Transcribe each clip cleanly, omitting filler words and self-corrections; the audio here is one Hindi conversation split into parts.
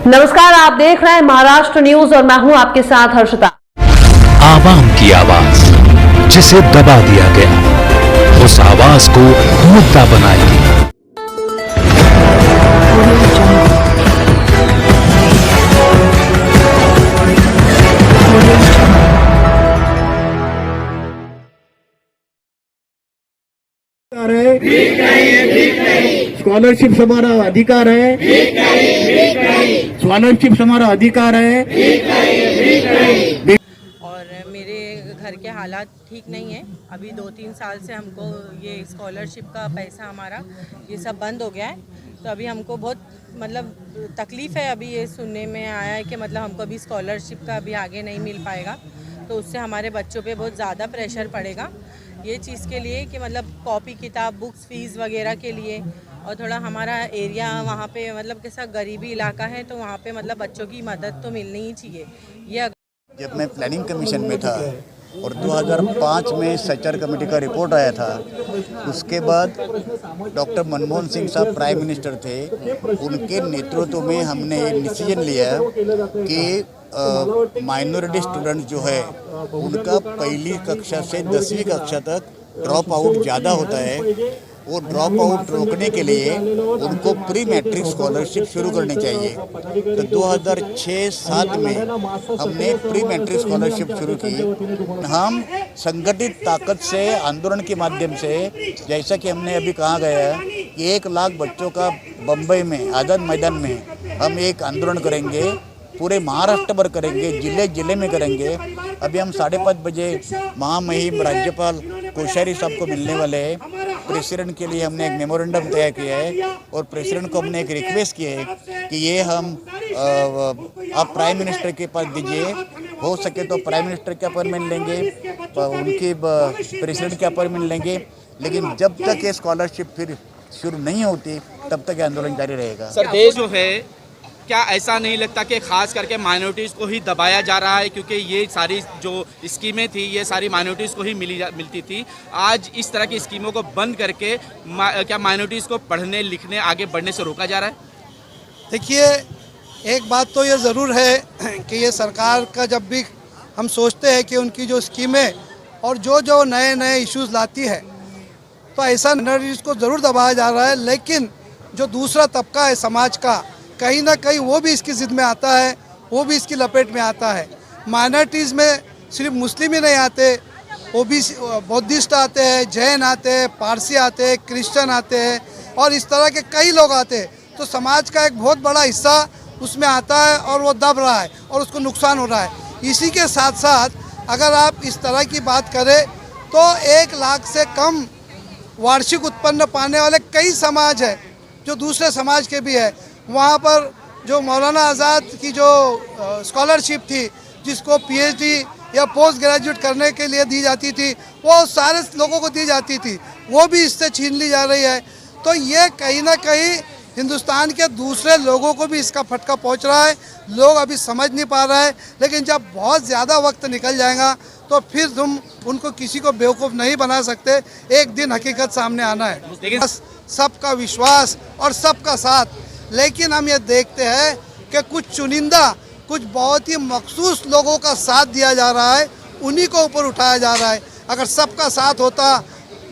नमस्कार, आप देख रहे हैं महाराष्ट्र न्यूज और मैं हूं आपके साथ हर्षिता। आवाम की आवाज जिसे दबा दिया गया, उस आवाज को मुद्दा बनाएगी। स्कॉलरशिप हमारा अधिकार है, स्कॉलरशिप हमारा अधिकार है। और मेरे घर के हालात ठीक नहीं है। अभी 2-3 साल से हमको ये स्कॉलरशिप का पैसा हमारा ये सब बंद हो गया है। तो अभी हमको बहुत तकलीफ़ है। अभी ये सुनने में आया है कि हमको अभी स्कॉलरशिप का अभी आगे नहीं मिल पाएगा, तो उससे हमारे बच्चों पे बहुत ज़्यादा प्रेशर पड़ेगा ये चीज़ के लिए कि कॉपी किताब बुक्स फीस वगैरह के लिए। और थोड़ा हमारा एरिया वहाँ पे कैसा गरीबी इलाका है, तो वहाँ पे बच्चों की मदद तो मिलनी ही चाहिए। ये जब मैं प्लानिंग कमीशन में था और 2005 में सच्चर कमेटी का रिपोर्ट आया था, उसके बाद डॉक्टर मनमोहन सिंह साहब प्राइम मिनिस्टर थे, उनके नेतृत्व में हमने ये डिसीजन लिया कि माइनॉरिटी स्टूडेंट जो है उनका पहली कक्षा से 10वीं कक्षा तक ड्रॉप आउट ज़्यादा होता है। वो ड्रॉप आउट रोकने के लिए उनको प्री मैट्रिक स्कॉलरशिप शुरू करनी चाहिए। तो 2006-07 में हमने प्री मैट्रिक स्कॉलरशिप शुरू की। हम संगठित ताकत से आंदोलन के माध्यम से, जैसा कि हमने अभी कहा गया है कि 1 लाख बच्चों का बम्बई में आज़ाद मैदान में हम एक आंदोलन करेंगे, पूरे महाराष्ट्र भर करेंगे, जिले जिले में करेंगे। अभी हम 5:30 बजे महामहिम राज्यपाल कोश्यारी साहब को मिलने वाले हैं। प्रेसिडेंट के लिए हमने एक मेमोरेंडम तैयार किया है और प्रेसिडेंट को हमने एक रिक्वेस्ट की है कि ये हम आप प्राइम मिनिस्टर के पास दीजिए। हो सके तो प्राइम मिनिस्टर के अपॉइंटमेंट लेंगे, उनकी प्रेसिडेंट के अपॉइंटमेंट लेंगे, लेकिन जब तक ये स्कॉलरशिप फिर शुरू नहीं होती तब तक ये आंदोलन जारी रहेगा। सर, देश जो है, क्या ऐसा नहीं लगता कि खास करके माइनॉरिटीज़ को ही दबाया जा रहा है? क्योंकि ये सारी जो स्कीमें थी ये सारी माइनॉरिटीज़ को ही मिलती थी। आज इस तरह की स्कीमों को बंद करके क्या माइनॉरिटीज़ को पढ़ने लिखने आगे बढ़ने से रोका जा रहा है? देखिए, एक बात तो ये ज़रूर है कि ये सरकार का जब भी हम सोचते हैं कि उनकी जो स्कीमें और जो नए नए इश्यूज़ लाती है, तो ऐसा माइनॉरिटीज़ को ज़रूर दबाया जा रहा है। लेकिन जो दूसरा तबका है समाज का, कहीं ना कहीं वो भी इसकी ज़िद में आता है, वो भी इसकी लपेट में आता है। माइनॉरिटीज़ में सिर्फ मुस्लिम ही नहीं आते, वो भी बौद्धिस्ट आते हैं, जैन आते हैं, पारसी आते हैं, क्रिश्चियन आते हैं और इस तरह के कई लोग आते हैं। तो समाज का एक बहुत बड़ा हिस्सा उसमें आता है और वो दब रहा है और उसको नुकसान हो रहा है। इसी के साथ साथ अगर आप इस तरह की बात करें तो 1 लाख से कम वार्षिक उत्पन्न पाने वाले कई समाज है जो दूसरे समाज के भी है। वहाँ पर जो मौलाना आज़ाद की जो स्कॉलरशिप थी, जिसको पीएचडी या पोस्ट ग्रेजुएट करने के लिए दी जाती थी, वो सारे लोगों को दी जाती थी, वो भी इससे छीन ली जा रही है। तो ये कहीं ना कहीं हिंदुस्तान के दूसरे लोगों को भी इसका फटका पहुंच रहा है। लोग अभी समझ नहीं पा रहे हैं, लेकिन जब बहुत ज़्यादा वक्त निकल जाएगा तो फिर तुम उनको किसी को बेवकूफ़ नहीं बना सकते। एक दिन हकीकत सामने आना है। बस सबका विश्वास और सबका साथ। लेकिन हम ये देखते हैं कि कुछ चुनिंदा, कुछ बहुत ही मखसूस लोगों का साथ दिया जा रहा है, उन्हीं को ऊपर उठाया जा रहा है। अगर सबका साथ होता,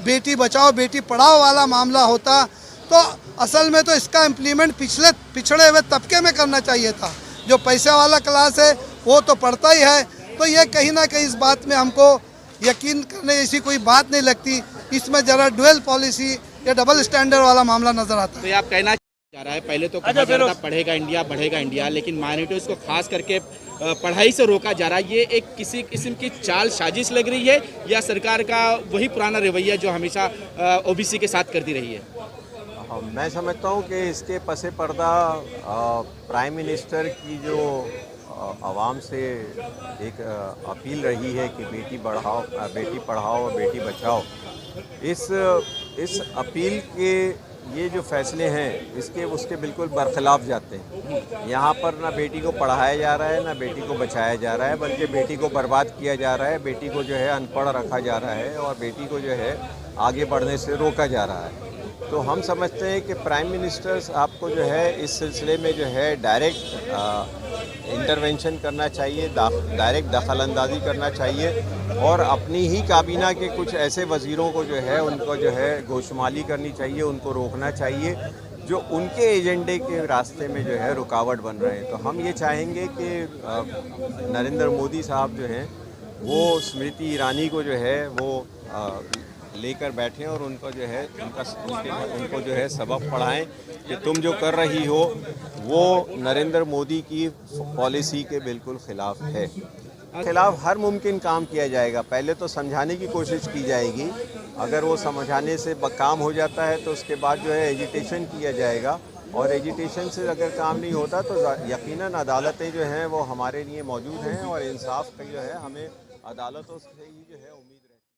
बेटी बचाओ बेटी पढ़ाओ वाला मामला होता, तो असल में तो इसका इम्प्लीमेंट पिछड़े हुए तबके में करना चाहिए था। जो पैसे वाला क्लास है वो तो पढ़ता ही है। तो ये कहीं ना कहीं इस बात में हमको यकीन करने जैसी कोई बात नहीं लगती। इसमें ज़रा डुअल पॉलिसी या डबल स्टैंडर्ड वाला मामला नज़र आता है। तो आप कहना जा रहा है, पहले तो कहा जा रहा था पढ़ेगा इंडिया बढ़ेगा इंडिया, लेकिन माइनॉरिटीज़ को खास करके पढ़ाई से रोका जा रहा है। ये एक किसी किस्म की चाल साजिश लग रही है या सरकार का वही पुराना रवैया जो हमेशा ओबीसी के साथ करती रही है? मैं समझता हूँ कि इसके पसे पर्दा प्राइम मिनिस्टर की जो आवाम से एक अपील रही है कि बेटी पढ़ाओ और बेटी बचाओ, इस अपील के ये जो फैसले हैं इसके उसके बिल्कुल बरखिलाफ़ जाते हैं। यहाँ पर ना बेटी को पढ़ाया जा रहा है ना बेटी को बचाया जा रहा है, बल्कि बेटी को बर्बाद किया जा रहा है। बेटी को जो है अनपढ़ रखा जा रहा है और बेटी को जो है आगे बढ़ने से रोका जा रहा है। तो हम समझते हैं कि प्राइम मिनिस्टर साहब को जो है इस सिलसिले में जो है डायरेक्ट इंटरवेंशन करना चाहिए, डायरेक्ट दखलंदाजी करना चाहिए और अपनी ही काबीना के कुछ ऐसे वज़ीरों को जो है उनको जो है गोशमाली करनी चाहिए, उनको रोकना चाहिए जो उनके एजेंडे के रास्ते में जो है रुकावट बन रहे हैं। तो हम ये चाहेंगे कि नरेंद्र मोदी साहब जो हैं वो स्मृति ईरानी को जो है वो लेकर बैठें और उनको जो है उनको जो है सबक पढ़ाएं कि तुम जो कर रही हो वो नरेंद्र मोदी की पॉलिसी के बिल्कुल ख़िलाफ़ है। खिलाफ हर मुमकिन काम किया जाएगा। पहले तो समझाने की कोशिश की जाएगी, अगर वो समझाने से काम हो जाता है तो उसके बाद जो है एजिटेशन किया जाएगा और एजिटेशन से अगर काम नहीं होता तो यकीनन अदालतें जो हैं वो हमारे लिए मौजूद हैं और इंसाफ का जो है हमें अदालतों से ही जो है